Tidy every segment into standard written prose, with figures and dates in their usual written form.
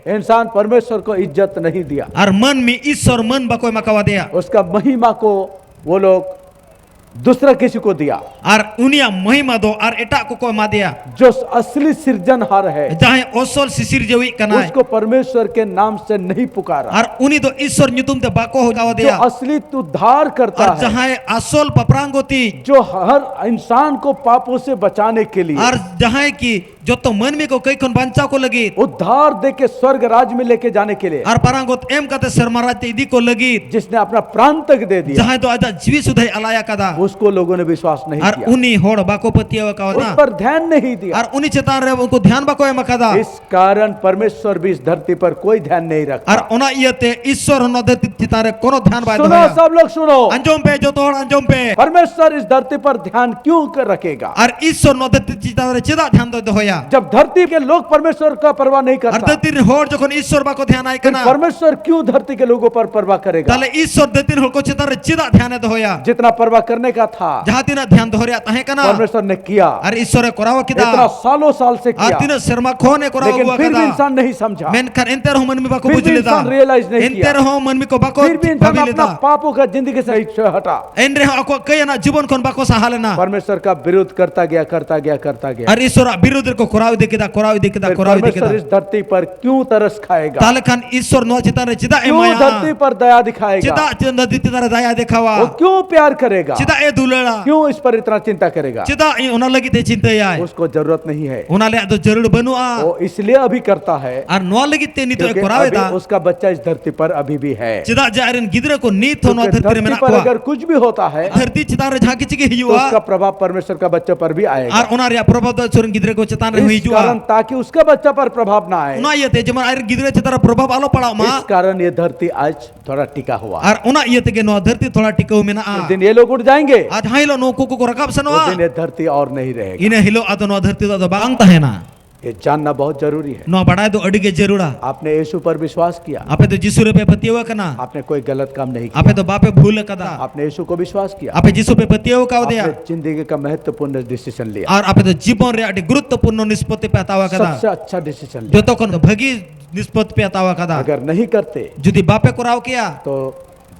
इंसान परमेश्वर को इज्जत नहीं दिया, ar man mi ईश्वर मन bako emakawa dia उसका महिमा को वो लोग दूसरा किसी को दिया। ar unia महिमा do ar etak ko ema dia जो असली सृजनहार है jahay osol sisir jewi kanai उसको परमेश्वर के नाम से नहीं पुकारा, ar uni do Ishwar nyutum te bako hojawa जो dia असली उद्धार करता ar है, jahay asol paprangoti जो हर इंसान को पापों से बचाने के लिए ar jahay ki joto manmi ko kai kon bancha ko lagi उद्धार दे के स्वर्ग राज में लेके जाने के लिए, ar parangot em kate sermaraj te idi ko lagi जिसने अपना प्राण तक दे दिया, jahay do aja jiwi sudai alaya kada उसको लोगों ने विश्वास नहीं ar किया, uni hor bako patiyawa kawa उस na पर ध्यान नहीं दिया। ar uni chetan re unko dhyan bako emakada इस कारण परमेश्वर भी इस धरती पर कोई ध्यान नहीं रखता। ar ona iyate ईश्वर hono deti chetan re kono dhyan bai सुनो doya सब लोग सुनो, anjom pe joto hor anjom pe परमेश्वर इस धरती पर ध्यान क्यों कर रखेगा? ar Ishwar no deti chetan re cheda dhyan do doya जब धरती के लोग परमेश्वर का परवाह नहीं ar करता, detir hor jokhon ईश्वर bako dhyan ai फिर kana परमेश्वर क्यों धरती के लोगों पर परवाह करेगा? tale ईश्वर detir hor ko chetan re cheda dhyan doya जितना परवाह करने का था jaha tina dhyan dohria tahe kana परमेश्वर ने किया, ar ईश्वर korawa इतना kida सालों साल से ar किया, tina serma khone korawa लेकिन gua फिर भी kada इंसान नहीं समझा, menkhan enter ho manmi bako फिर भी bujli da इंसान realize नहीं किया, enter ho manmi ko bako फिर भी इंसान bhabili अपना da पापों का जिंदगी से हटा, endre ho ako kayana jibon kon bako sahalena परमेश्वर का विरोध करता गया करता गया करता गया। ar ईश्वर बिरुद्ध को कोराव देखिदा फिर कोराव परमेश्वर देखिदा इस धरती पर क्यों तरस खाएगा, ताले खान ईश्वर नो चिता रे चिदा क्यों एमाया धरती पर दया दिखाएगा, चिदा चिंदा दितिदा रे दया देखावा वो क्यों प्यार करेगा, चिदा ए दुलेड़ा क्यों इस पर इतना चिंता करेगा? चिदा ओना लगी ते चिंता याय उसको जरूरत नहीं है, ओना ले तो जरूर बनुआ वो इसलिए अभी करता है और नो लगी ते नी तो क्योंकि कोरावेदा अभी उसका बच्चा इस धरती पर अभी भी है। चिदा जारन गिदरे को नीत हो नो क्योंकि धरती रे धरती मेना पर को अगर कुछ भी होता है धरती चिदा रे झाकी चिकी तो हियुआ उसका प्रभाव परमेश्वर का बच्चे पर भी आएगा। और ओना रे प्रभाव तो चोरन गिदरे को चितान रे इस हिजुआ कारण ताकि उसका बच्चा पर प्रभाव ना आए, ओना ये जमन आयर गिदरे चिता रे प्रभाव आलो पड़ा मा इस कारण ये धरती आज थोड़ा टिका हुआ। और ओना ये के नो धरती थोड़ा टिकाऊ मेना जिस दिन ये लोग उठ जाएंगे आज हाइलो नो को रकाब सनवा उस दिन ये धरती और नहीं रहेगी। इने हिलो आतो नो धरती तो बांग ता है ना ये जानना बहुत जरूरी है। नो बड़ा दो अडिगे जरूरा आपने यीशु पर विश्वास किया, आपे तो जिसु रे पे पतियो कना आपने कोई गलत काम नहीं किया, आपे तो बापे भूल कदा आपने यीशु को विश्वास किया, आपे जिसु पे पतियो का दिया आपने जिंदगी का महत्वपूर्ण डिसीजन लिया, और आपे तो जीवन रे अति गुरुत्वपूर्ण निष्पत्ति पे आतावा कदा सबसे अच्छा डिसीजन जो लिया। तो कोन भगी निष्पत्ति पे आतावा कदा अगर नहीं करते जुदी बापे कोराव किया तो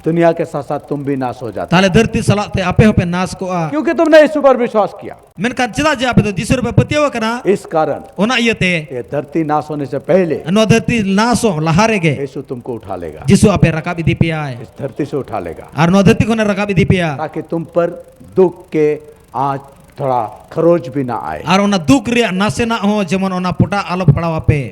दुनिया के साथ साथ तुम भी नाश हो जाते, ताले धरती सलाते आपे होपे नाश को आ क्योंकि तुमने यीशु पर विश्वास किया। मेन का चिदा जे आपे तो जिसु रे पे पतियो कना इस कारण ओना येते ये धरती नाश होने से पहले नो धरती नाश हो लहारे गे यीशु तुमको उठा लेगा, जिसु आपे रका भी दिपिया है इस धरती से उठा लेगा, और नो धरती को ने रका भी दिपिया ताकि तुम पर दुख के आज थोड़ा खरोच भी ना आए। और ओना दुख रे नासे ना हो जेमन ओना पोटा आलो पड़ावा पे